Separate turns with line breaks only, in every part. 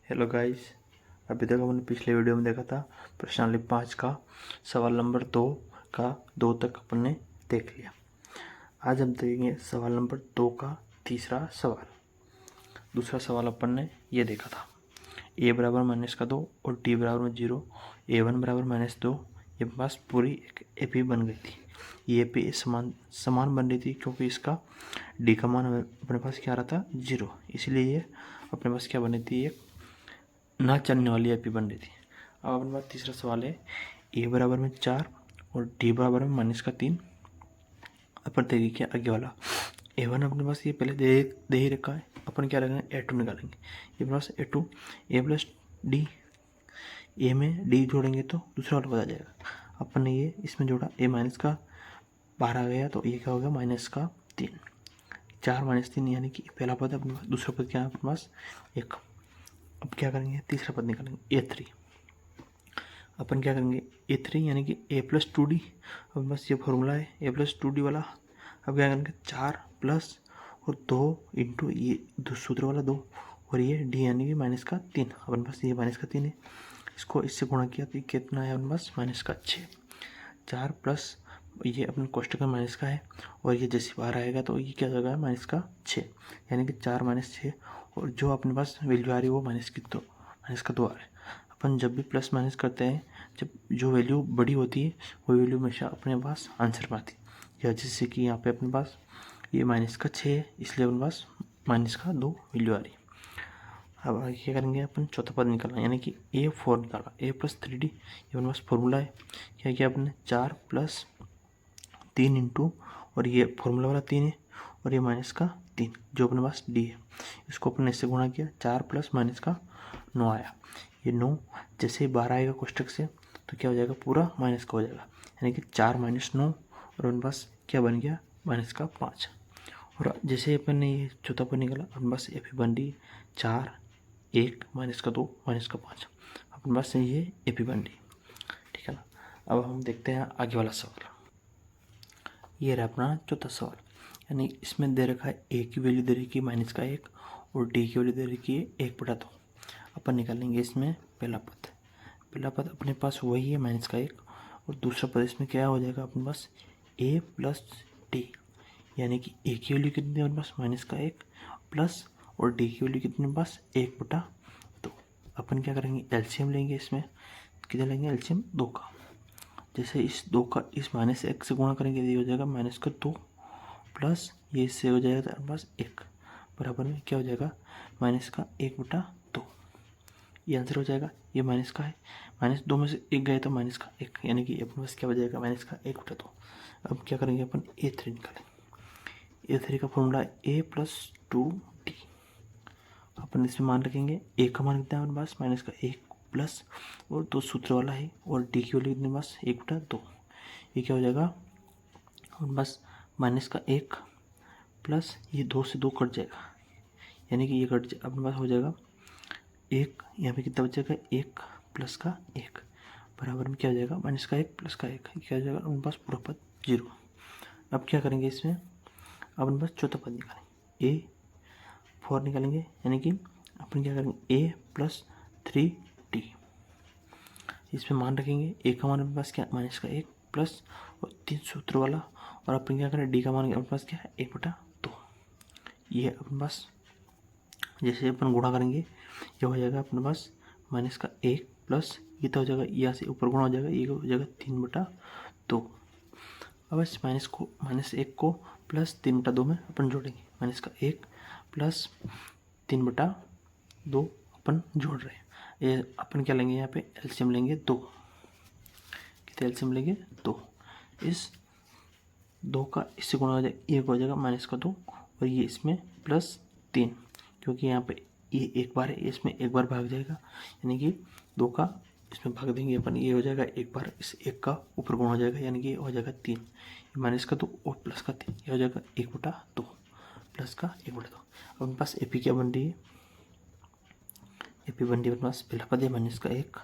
Hello guys, अभी तक हमने पिछले वीडियो में देखा था प्रश्नावली 5 का सवाल नंबर 2 का 2 तक अपन ने देख लिया। आज हम देखेंगे सवाल नंबर 2 का तीसरा सवाल। दूसरा सवाल अपन ने ये देखा था a बराबर -2 और t बराबर 0, a1 बराबर -2। ये पास पूरी एक एपी बन गई थी। ये एपी समान बन रही थी क्योंकि इसका डी का मान अपने पास क्या आ रहा था 0, इसलिए ये अपने पास क्या बनी थी, एक ना चलने वाली एपी बन रही थी। अब अपने पास तीसरा सवाल है ए बराबर में 4 और डी बराबर में -3। अपन देखिए क्या आगे वाला A1 अपने पास ये पहले दे ही रखा है। अपन क्या लगाएंगे A2 निकालेंगे। ये अपने पास A2 A प्लस डी, ए में डी जोड़ेंगे तो दूसरा वाला बता जाएगा। अपन ने ये इसमें जोड़ा a माइनस का बाहर आ गया तो ये क्या हो गया -3। 4 -3 यानी कि पहला पद अपने पास, दूसरा पद क्या है अपने पास 1। अब क्या करेंगे तीसरा पद निकालेंगे A3। अपन क्या करेंगे A3 यानी कि a प्लस 2d। अब बस ये फॉर्मूला है a प्लस 2d वाला। अब क्या करेंगे 4 प्लस और 2 इंटू ये सूत्र वाला 2 और ये d यानी कि -3। अपन पास ये -3 है, इसको इससे गुणा किया तो कितना है अपन पास -6। 4 प्लस ये अपने कोष्टक में माइनस का है और ये जैसे बाहर आएगा तो ये क्या जगह है -6, यानी कि 4 -6 और जो अपने पास वैल्यू आ रही है वो -2 आ रहा है। अपन जब भी प्लस माइनस करते हैं, जब जो वैल्यू बड़ी होती है वो वैल्यू हमेशा अपने पास आंसर में आती है। या जैसे कि यहाँ पे अपने पास ये -6 है, इसलिए अपने पास -2 वैल्यू आ रही है। अब आगे क्या करेंगे अपन चौथा पद निकालना, यानी कि A4 निकाला। a प्लस 3d ये अपने पास फॉर्मूला है। क्या किया अपने 4 प्लस 3 इंटू और ये फॉर्मूला वाला 3 है और ये -3 जो अपने पास d है, इसको अपने इससे गुणा किया। 4 प्लस -9 आया। ये 9 जैसे ही बाहर आएगा कोष्टक से तो क्या हो जाएगा पूरा माइनस का हो जाएगा, यानी कि 4 -9 और अपने पास क्या बन गया -5। और जैसे अपन ने ये चौथा पद निकाला अपने पास एफ बन रही 4 1 -2 -5। अपने पास ये एपी बन रही, ठीक है ना। अब हम देखते हैं आगे वाला सवाल। ये रहा अपना चौथा सवाल, यानी इसमें दे रखा है ए की वैल्यू दे रखी है -1 और डी की वैल्यू दे रखी है 1/2। अपन निकालेंगे इसमें पहला पद अपने पास वही है -1 और दूसरा पद इसमें क्या हो जाएगा अपने पास a प्लस डी, यानी कि ए की वैल्यू कितनी है अपने पास -1 प्लस और डी की वैल्यू कितने पास 1/2। अपन क्या करेंगे एलसीएम लेंगे। इसमें कितना लेंगे एलसीएम 2 का। जैसे इस 2 का इस -1 से गुणा करेंगे ये हो जाएगा -2 प्लस ये इससे हो जाएगा अपने पास 1 बराबर में क्या हो जाएगा -1/2। ये आंसर हो जाएगा। ये माइनस का है, -2 में से 1 गए तो -1, यानी कि अपने पास क्या हो जाएगा -1/2। अब क्या करेंगे अपन A3 निकालेंगे। A3 का फॉर्मूला है a प्लस 2d। अपन इसमें मान रखेंगे a का मान कितना है अपने पास -1 प्लस और 2 सूत्र वाला है और d की वैल्यू कितने पास 1/2। ये क्या हो जाएगा अपने पास -1 प्लस ये 2 से 2 कट जाएगा, यानी कि ये कट अपने पास हो जाएगा 1। यहाँ पे कितना बचेगा 1 प्लस का 1 बराबर में क्या हो जाएगा -1 प्लस का 1, क्या हो जाएगा अपने पास पूरा पद 0। अब क्या करेंगे इसमें अपने पास चौथा पद निकालेंगे A4 निकालेंगे, यानी कि अपन क्या करेंगे a प्लस 3d। इसमें मान रखेंगे a का मान अपने पास क्या -1 प्लस और 3 सूत्र वाला और अपन क्या करें d का मान अपने पास क्या है 1/2। ये अपने पास जैसे अपन गुणा करेंगे ये हो जाएगा अपने पास -1 प्लस ये तो हो जाएगा, यहाँ से ऊपर गुणा हो जाएगा, ये हो जाएगा 3/2। अब इस -1 को प्लस 3/2 में अपन जोड़ेंगे। -1 प्लस 3/2 अपन जोड़ रहे हैं। ये अपन क्या लेंगे यहाँ पे एलसीएम लेंगे 2। कितने एलसीएम लेंगे 2। इस 2 का इससे गुणा हो जाएगा, ये हो जाएगा -2 और ये इसमें +3 क्योंकि यहाँ पे ये एक बार है, इसमें एक बार भाग जाएगा, यानी कि 2 का इसमें भाग देंगे अपन, ये हो जाएगा एक बार, इस 1 का ऊपर गुणा हो जाएगा, यानी कि हो जाएगा 3 -2 और प्लस का 3, ये हो जाएगा 1/2 प्लस का 1/2। अब अपने पास एपी क्या बन रही है, एपी बन रही है अपने पास पहला पद है -1,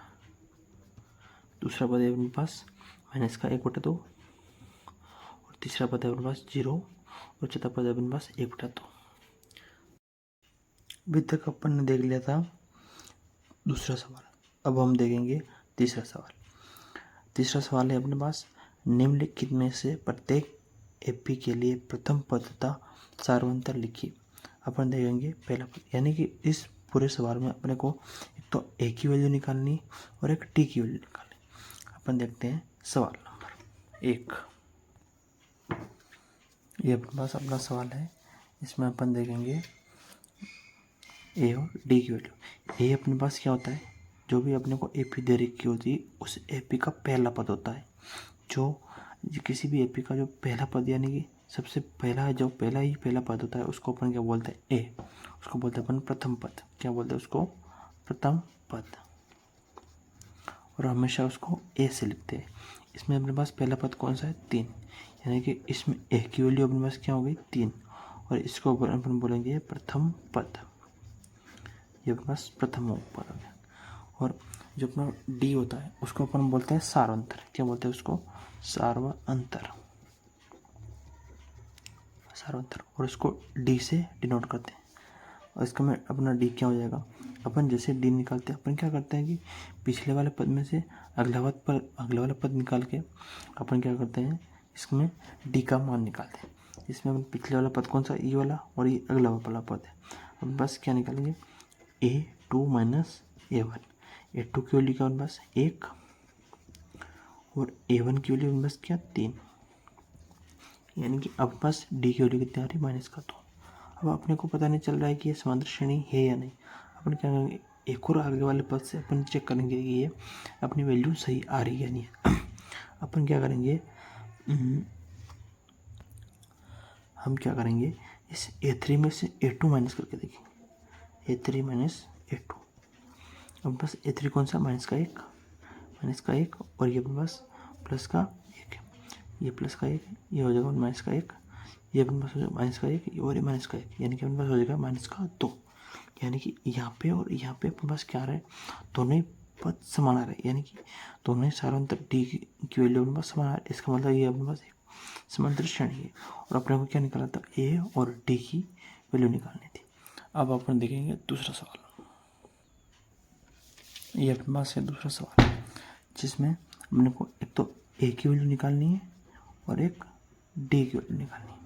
दूसरा पद है अपने पास -1/2 और तीसरा पद है अपने पास 0 और चौथा पद है अपने पास 1/2। अभी तक अपन ने देख लिया था दूसरा सवाल। अब हम देखेंगे तीसरा सवाल। तीसरा सवाल है अपने पास, निम्नलिखित में से प्रत्येक एपी के लिए प्रथम पद तथा सार्वंतर लिखिए। अपन देखेंगे पहला पद, यानी कि इस पूरे सवाल में अपने को एक तो ए की वैल्यू निकालनी और एक टी की वैल्यू निकालनी। अपन देखते हैं सवाल नंबर 1। ये अपने पास अपना सवाल है। इसमें अपन देखेंगे ए और डी की वैल्यू। ए अपने पास क्या होता है, जो भी अपने को एपी दे रखी होती है उस एपी का पहला पद होता है। जो किसी भी एपी का जो पहला पद, यानी कि सबसे पहला जो पहला पद होता है उसको अपन क्या बोलते हैं, ए। उसको बोलते हैं अपन प्रथम पद। क्या बोलते हैं उसको, प्रथम पद। और हमेशा उसको ए से लिखते हैं। इसमें अपने पास पहला पद कौन सा है, 3, यानी कि इसमें ए की वैल्यू अपने पास क्या हो गई, 3। और इसको अपन बोलेंगे प्रथम पद। ये अपने पास प्रथम पद हो गया। और जो अपना डी होता है उसको अपन बोलते हैं सार्वंतर। क्या बोलते हैं उसको, सार्वंतर। और इसको डी से डिनोट करते हैं। और इसका में अपना डी क्या हो जाएगा, अपन जैसे डी निकालते हैं अपन क्या करते हैं कि पिछले वाले पद में से अगला वाला पद निकाल के अपन क्या करते हैं, इसमें डी का मान निकालते हैं। इसमें अपन पिछले वाला पद कौन सा, ये वाला, और ये अगला वाला पद है। अपन बस क्या निकालेंगे, A2 माइनस A1। A2 की वैल्यू क्या, बस 1, और A1 की वैल्यू बस क्या, 3। यानी कि अब बस डी की वैल्यू कितनी आ रही, -2। अब अपने को पता नहीं चल रहा है कि ये समांतर श्रेणी है या नहीं। अपन क्या करेंगे, एक और आगे वाले पद से अपन चेक करेंगे कि ये अपनी वैल्यू सही आ रही है या नहीं है। अपन क्या करेंगे, हम क्या करेंगे, इस A3 में से A2 माइनस करके देखेंगे। A3 minus A2। अब बस A3 कौन सा, -1, और ये अपने पास प्लस का 1 है। ये प्लस का 1, ये हो जाएगा -1, ये अपने पास हो जाएगा -1, और ये -1, यानी कि अपने पास हो जाएगा -2। यानी कि यहाँ पे और यहाँ पे अपने पास क्या आ रहा है, दोनों ही पद समान आ रहे हैं। यानी कि दोनों ही सार्वंतर डी की वैल्यू अपने पास समान आ रहा है। इसका मतलब ये अपने पास एक समांतर श्रेणी है। और अपने को क्या निकालना था, ए और डी की वैल्यू निकालनी थी। अब अपन देखेंगे दूसरा सवाल। ये अपने पास है दूसरा सवाल, जिसमें अपने को एक तो ए की वैल्यू निकालनी है और एक डी की वैल्यू निकालनी है।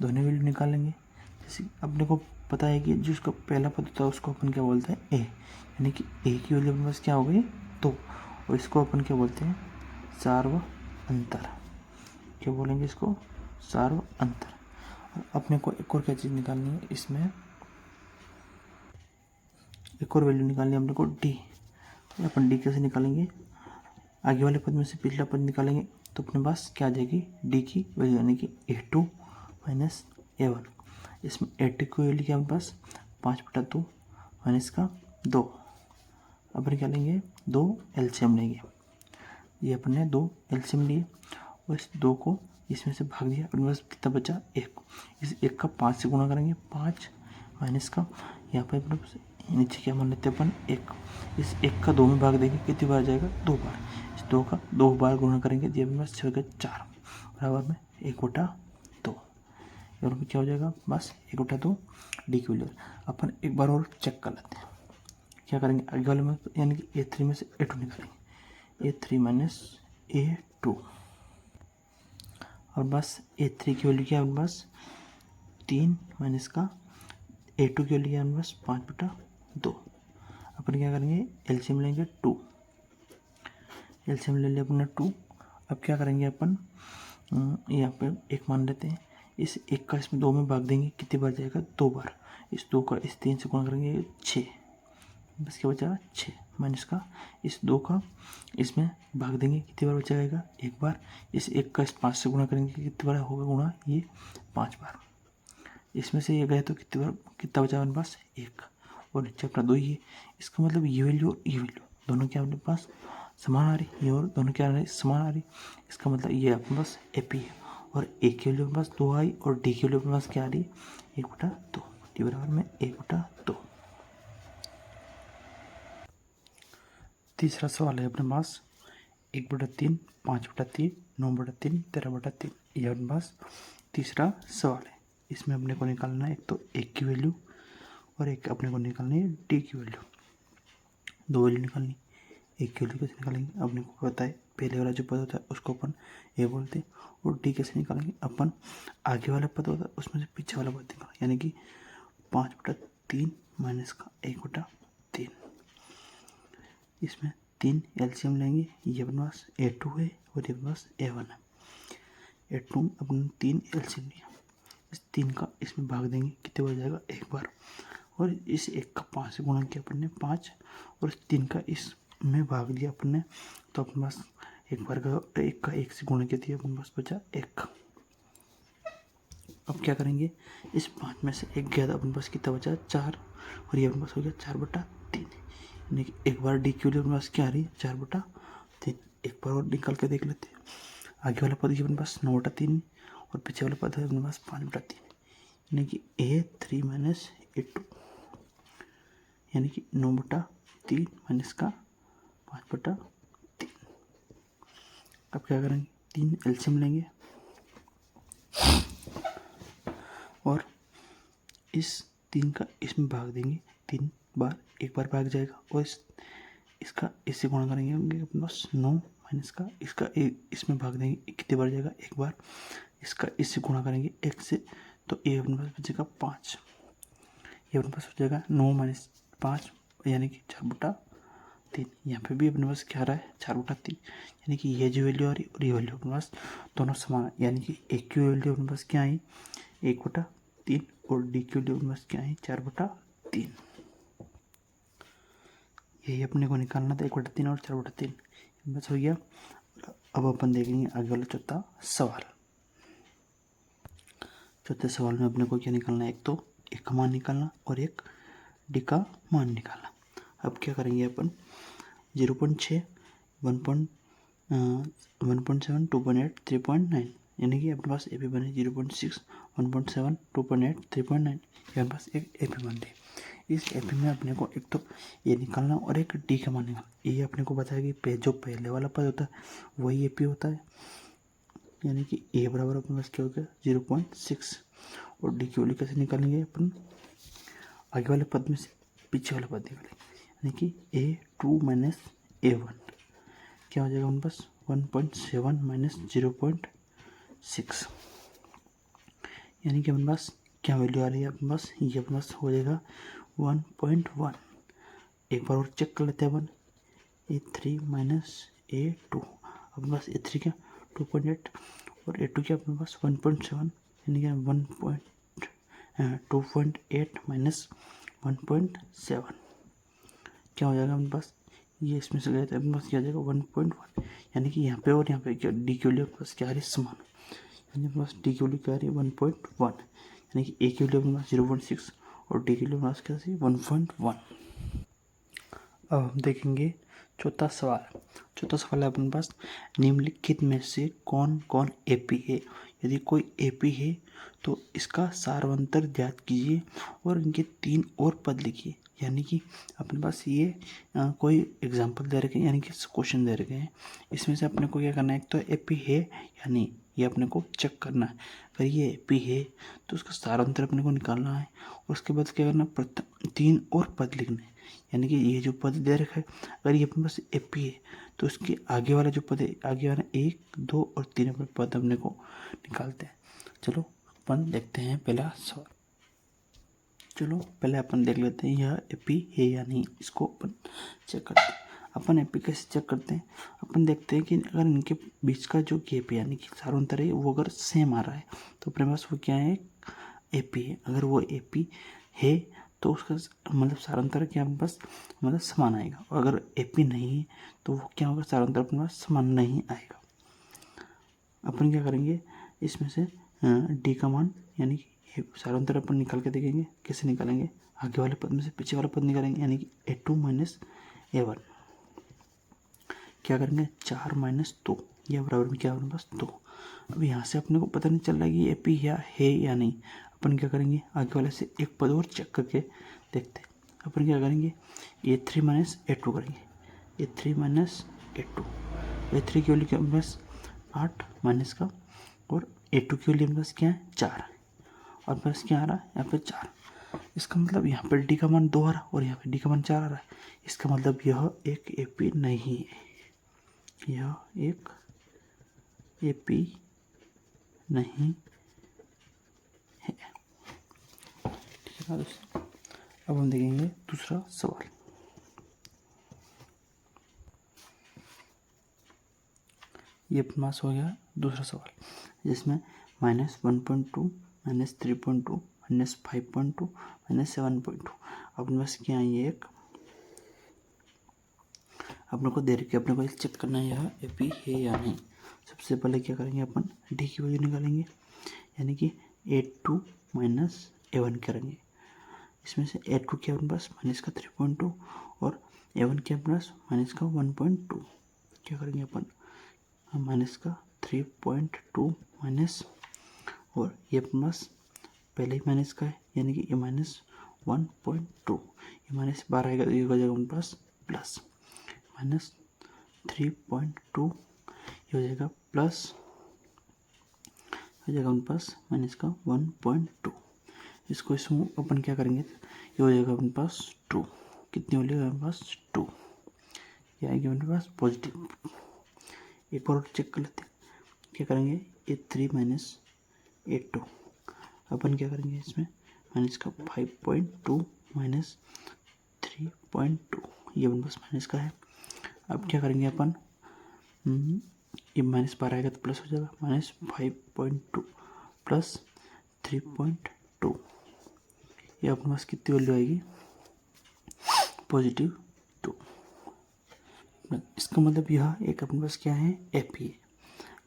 दोनों वैल्यू निकालेंगे। जैसे अपने को पता है कि जो उसका पहला पद होता है उसको अपन क्या बोलते हैं, ए। यानी कि ए की वैल्यू अपने पास क्या हो गई, 2। और इसको अपन क्या बोलते हैं, सार्वंतर। क्या बोलेंगे इसको, सार्वंतर। और अपने को एक और क्या चीज़ निकालनी है, इसमें एक और वैल्यू निकालनी है अपने को, डी। अपन डी कैसे निकालेंगे, आगे वाले पद में से पिछला पद निकालेंगे तो अपने पास क्या आ जाएगी, डी की वैल्यू, यानी कि A2 माइनस A1। इसमें A2 की वैल्यू क्या, अपने पास 5/2 माइनस का 2। अपन क्या लेंगे, 2 LCM लेंगे। ये अपन ने 2 LCM लिए और इस 2 को इसमें से भाग दिया, अपने पास कितना बचा, 1। इस 1 का 5 से गुणा करेंगे, 5 माइनस का, यहाँ पर अपने पास नीचे क्या मान लेते हैं अपन, 1। इस 1 का 2 में भाग देंगे, कितनी बार जाएगा, 2 बार। इस 2 का 2 बार गुणा करेंगे, ये अपने पास 6 4 बराबर में 1/2। और क्या हो जाएगा, बस 1/2 डी की वैल्यू। अपन एक बार और चेक कर लेते हैं। क्या करेंगे, आगे वाले में यानी कि A3 में से A2 निकालेंगे, A3 माइनस A2। और बस A3 की वैल्यू क्या है, अपने पास 3 माइनस का A2 की वैल्यू अपने पास 5/2। अपन क्या करेंगे, एलसीएम लेंगे 2। एलसीएम ले लिया अपने 2। अब क्या करेंगे अपन, यहाँ पे 1 मान लेते हैं। इस 1 का इसमें 2 में भाग देंगे, कितनी बार जाएगा, 2 बार। इस 2 का इस 3 से गुणा करेंगे, 6। बस क्या बचा, 6 माइनस का इस 2 का इसमें भाग देंगे, कितनी बार बचा जाएगा, 1 बार। इस 1 का इस 5 से गुणा करेंगे, कितनी बार होगा गुणा, ये 5 बार। इसमें से ये गए तो कितनी बार, कितना बचा हमारे पास, 1। और नीचे अपना 2 ही है। इसका मतलब ये वैल्यू और ये वैल्यू दोनों क्या अपने पास समान आ रही, ये और दोनों क्या आ रही, समान आ रही। इसका मतलब ये अपने पास एपी है। और ए की वैल्यू अपने पास 2 आई और डी की वैल्यू अपने पास क्या आ रही, 1/2। डी बराबर में 1/2। तीसरा सवाल है अपने पास 1/3, 5/3, 9/3, 13/3। ये अपने पास तीसरा सवाल है। इसमें अपने को निकालना है एक तो ए की वैल्यू और एक अपने को निकालनी है डी की वैल्यू। दो वैल्यू निकालनी, एक की वैल्यू कैसे निकालेंगे अपने को पता है, पहले वाला जो पद होता है उसको अपन ए बोलते हैं, और डी कैसे निकालेंगे अपन, आगे वाला पद होता है उसमें से पीछे वाला पद निकालेंगे, यानी कि 5/3 माइनस का 1/3। इसमें 3 एलसीएम लेंगे, ये अपने पास A2 है और ये अपने पास A1 है। A2 अपने 3 एलसीएम लिया, इस 3 का इसमें भाग देंगे, कितने बार जाएगा, एक बार, और इस 1 का 5 से गुणा किया अपन ने 5, और इस 3 का इसमें भाग दिया अपन ने, तो अपने पास एक बार का 1 से गुणा किया, अपने पास बचा 1। अब क्या करेंगे, इस 5 में से 1 गया तो अपने पास कितना बचा, 4, और ये अपने पास हो गया 4/3, यानी कि एक बार डी क्यू अपने पास क्या आ रही है, 4/3। एक बार और निकाल के देख लेते हैं, आगे वाला पद अपने पास 9/3 और पीछे वाला पद है अपने पास 5/3, यानी कि A3 माइनस A2, यानी कि 9/3 माइनस का 5/3। अब क्या करेंगे, 3 एलसीएम लेंगे और इस 3 का इसमें भाग देंगे 3 बार, एक बार भाग जाएगा, और इसका इससे गुणा करेंगे अपने पास 9 माइनस का, इसका इसमें भाग देंगे, कितने बार जाएगा, एक बार, इसका इससे गुणा करेंगे 1 से, तो ये अपने पास बचेगा 5, ये अपने पास हो जाएगा 9 माइनस 5, यानी कि 4/3। यहाँ पे भी अपने पास क्या आ रहा है, 4/3, यानी कि ये जो वैल्यू आ रही है और ये वैल्यू अपने पास दोनों समान है, यानी कि एक की वैल्यू अपने पास क्या आई, 1/3, और डी की वैल्यू अपने पास क्या आई, 4/3। यही अपने को निकालना था, 1/3 और 4/3 बस हो गया। अब अपन देखेंगे आगे वाला चौथा सवाल। चौथे सवाल में अपने को क्या निकालना है, एक तो एक का मान निकालना और एक डी का मान निकालना। अब क्या करेंगे अपन, 0.6, 1.7, 2.8, 3.9, यानी कि अपने पास ए पी बने 0.6, 1.7, 2.8, 3.9, ये अपने पास एक ए पी बन रही है। इस ए पी में अपने को एक तो ये निकालना और एक डी का मान निकालना। ये अपने को बताया कि जो पहले वाला पद होता है वही ए पी होता है, यानी कि ए बराबर अपने पास क्या हो गया, 0.6, और डी की वैल्यू कैसे निकालेंगे अपन, आगे वाले पद में से पीछे वाला पद निकालेंगे, यानी कि A2 माइनस A1 क्या हो जाएगा अपने पास, 1.7 माइनस 0.6, यानी कि अपने पास क्या वैल्यू आ रही है अपने पास, ये अपने पास हो जाएगा 1.1। एक बार और चेक कर लेते हैं अपन, A3 माइनस A2, अपने पास A3 क्या 2.8 और A2 क्या अपने पास 1.7, यानी कि 2.8 माइनस 1.7 क्या हो जाएगा अपने पास, ये इसमें से गया तो अपने पास क्या आ जाएगा 1.1, यानी कि यहाँ पे और यहाँ पे क्या डी की वैल्यू अपने पास क्या आ रही है, समान, यानी अपने पास डी की वैल्यू क्या आ रही है 1.1, यानी कि ए की वैल्यू अपने पास 0.6 और डी की वैल्यू अपने पास क्या आ 1.1। अब हम देखेंगे चौथा सवाल। चौथा सवाल है अपने पास, निम्नलिखित में से कौन कौन एपी है, यदि कोई एपी है तो इसका सारवंतर ज्ञात कीजिए और इनके 3 और पद लिखिए। यानी कि अपने पास ये कोई एग्जांपल दे रखे हैं, यानी कि क्वेश्चन दे रखे हैं, इसमें से अपने को क्या करना है, एक तो एपी है या नहीं ये अपने को चेक करना है। अगर ये एपी है तो उसका सारांतर अपने को निकालना है, और उसके बाद क्या करना है, 3 और पद लिखने हैं। यानी कि ये जो पद दे रखा है, अगर ये अपने पास एपी है तो उसके आगे वाला जो पद है, आगे वाला 1, 2 और 3 पद अपने को निकालते हैं। चलो अपन देखते हैं पहला सवाल। चलो पहले अपन देख लेते हैं यह एपी है या नहीं, इसको अपन चेक करते हैं। अपन एपी कैसे चेक करते हैं, अपन देखते हैं कि अगर इनके बीच का जो गैप है यानी कि सारांतर है वो अगर सेम आ रहा है तो अपने पास वो क्या है, एपी है। अगर वो एपी है तो उसका मतलब सारांतर क्या अपने पास मतलब समान आएगा, और अगर एपी नहीं है तो वो क्या होगा, सारांतर अपने पास समान नहीं आएगा। अपन क्या करेंगे, इसमें से डी का मान यानी कि सारांतर अपन निकाल के देखेंगे। कैसे निकालेंगे, आगे वाले पद में से पीछे वाला पद निकालेंगे, यानी कि A2 माइनस A1 क्या करेंगे, 4 माइनस 2, यह बराबर में क्या अपने पास 2। अब यहाँ से अपने को पता नहीं चल रहा है कि एपी है या नहीं। अपन क्या करेंगे, आगे वाले से एक पद और चेक करके देखते हैं। अपन क्या करेंगे, A3 माइनस A2 करेंगे, A3 माइनस A2, A3 की वैल्यू क्या अपने पास 8 माइनस का, और A2 की वैल्यू अपने पास क्या है 4, और पास क्या आ रहा है यहाँ पे 4। इसका मतलब यहाँ पर डी का मान 2 आ रहा और यहाँ पे डी का मान 4 आ रहा है। इसका मतलब यह एक एपी नहीं है, यह एक एपी नहीं है। ठीक है ना दोस्तों। अब हम देखेंगे दूसरा सवाल। ये पास हो गया दूसरा सवाल, जिसमें -1.2, -3.2, -5.2, -7.2 अपने पास क्या है। ये एक अपने को दे रखी है, अपने को चेक करना है यह एपी है या नहीं। सबसे पहले क्या करेंगे, अपन डी की वैल्यू निकालेंगे, यानी कि A2 - A1 करेंगे। इसमें से A2 क्या अपने पास -3.2 और A1 क्या अपने पास -1.2। क्या करेंगे अपन, -3.2 माइनस, और ये प्लस पहले ही माइनस का है, यानी कि ये -1.2, ये -12 आएगा तो ये हो जाएगा उनके पास प्लस, -3.2 ये हो जाएगा प्लस, हो जाएगा उनके पास माइनस का 1.2। इसको इसमें अपन क्या करेंगे, ये हो जाएगा अपने पास 2। कितनी वैल्यू है अपने पास 2, ये आएगी अपने पास पॉजिटिव। एक और चेक कर लेते हैं, क्या करेंगे A3 - A2, अपन क्या करेंगे इसमें माइनस का 5.2 माइनस 3.2, ये अपने पास माइनस का है। अब क्या करेंगे अपन, ये -12 आएगा तो प्लस हो जाएगा, -5.2 प्लस 3.2, ये अपने पास कितनी वैल्यू आएगी +2। इसका मतलब यह एक अपने पास क्या है एपी है,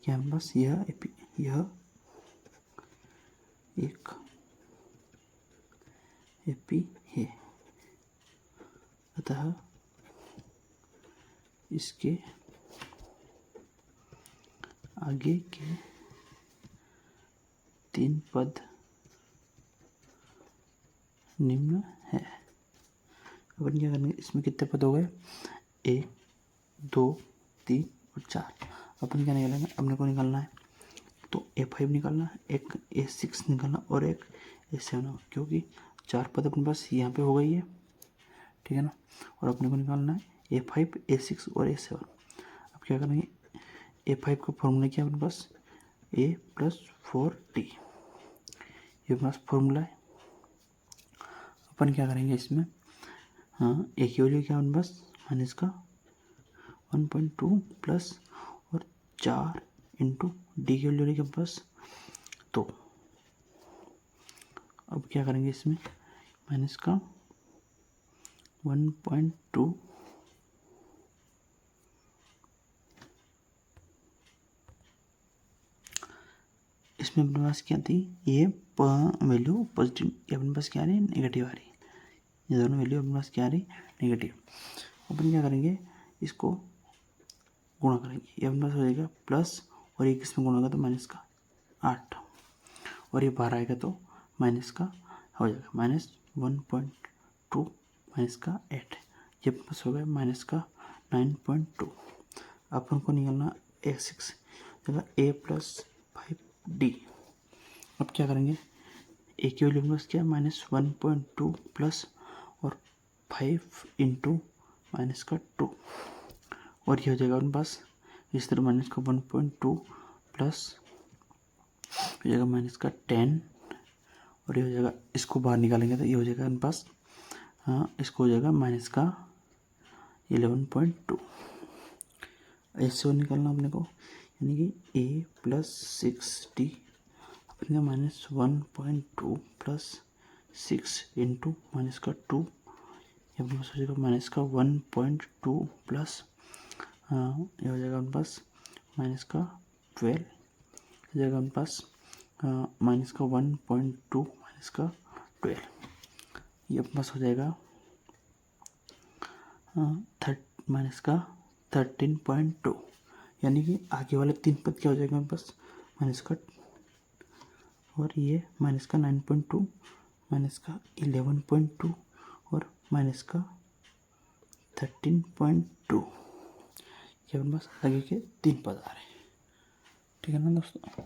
क्या अपने पास यह एपी, यह एक एपी है। अतः इसके आगे के 3 पद निम्न है। अपन क्या करेंगे, इसमें कितने पद हो गए 1, 2, 3 और 4। अपन क्या निकालेंगे, अपने को निकालना है तो A5 निकालना, एक A6 निकालना और एक A7, क्योंकि 4 पद अपने पास यहाँ पे हो गई है। ठीक है ना, और अपने को निकालना है A5, A6 और A7। अब क्या करेंगे, A5 का फॉर्मूला क्या है अपने पास A+4D, ये अपने पास फॉर्मूला है। अपन क्या करेंगे इसमें, हाँ ए की वैल्यू क्या है अपने पास माइनस का 1.2 प्लस और 4 इंटू डी की वैल्यू के पास 2। अब क्या करेंगे इसमें माइनस का 1.2 इसमें अपने पास क्या थी, ये वैल्यू पॉजिटिव, ये अपने पास क्या आ रही है नेगेटिव आ रही है, ये दोनों वैल्यू अपने पास क्या आ रही नेगेटिव। अपन क्या करेंगे, इसको गुणा करेंगे, ये अपने पास हो जाएगा प्लस, और एक इसमें गुणा होगा तो माइनस का 8, और ये बाहर आएगा तो माइनस का हो जाएगा -1.2 माइनस का 8, ये अपने पास हो गया माइनस का 9.2। अपन को निकालना A6 जगह A+5D। अब क्या करेंगे, ए की वैल्यू प्लस क्या -1.2 प्लस और 5 इंटू माइनस का 2, और ये हो जाएगा अपने पास इस तरह माइनस का 1.2 प्लस हो जाएगा माइनस का 10, और ये हो जाएगा, इसको बाहर निकालेंगे तो ये हो जाएगा अपने पास, हाँ इसको हो जाएगा माइनस का 11.2। ऐसे और निकालना अपने को, यानी कि A+6D अपने -1.2 प्लस 6 इंटू माइनस का 2, ये अपने पास हो जाएगा माइनस का 1.2 प्लस, ये हो जाएगा अपने पास माइनस का 12, हो जाएगा अपने पास माइनस का 1.2 माइनस का 12, ये अपने पास हो जाएगा माइनस का 13.2, यानी कि आगे वाले 3 पद क्या हो जाएगा मेरे पास माइनस का, और ये माइनस का 9.2 माइनस का 11.2 और माइनस का 13.2, ये अपने पास आगे के 3 पद आ रहे हैं। ठीक है ना दोस्तों।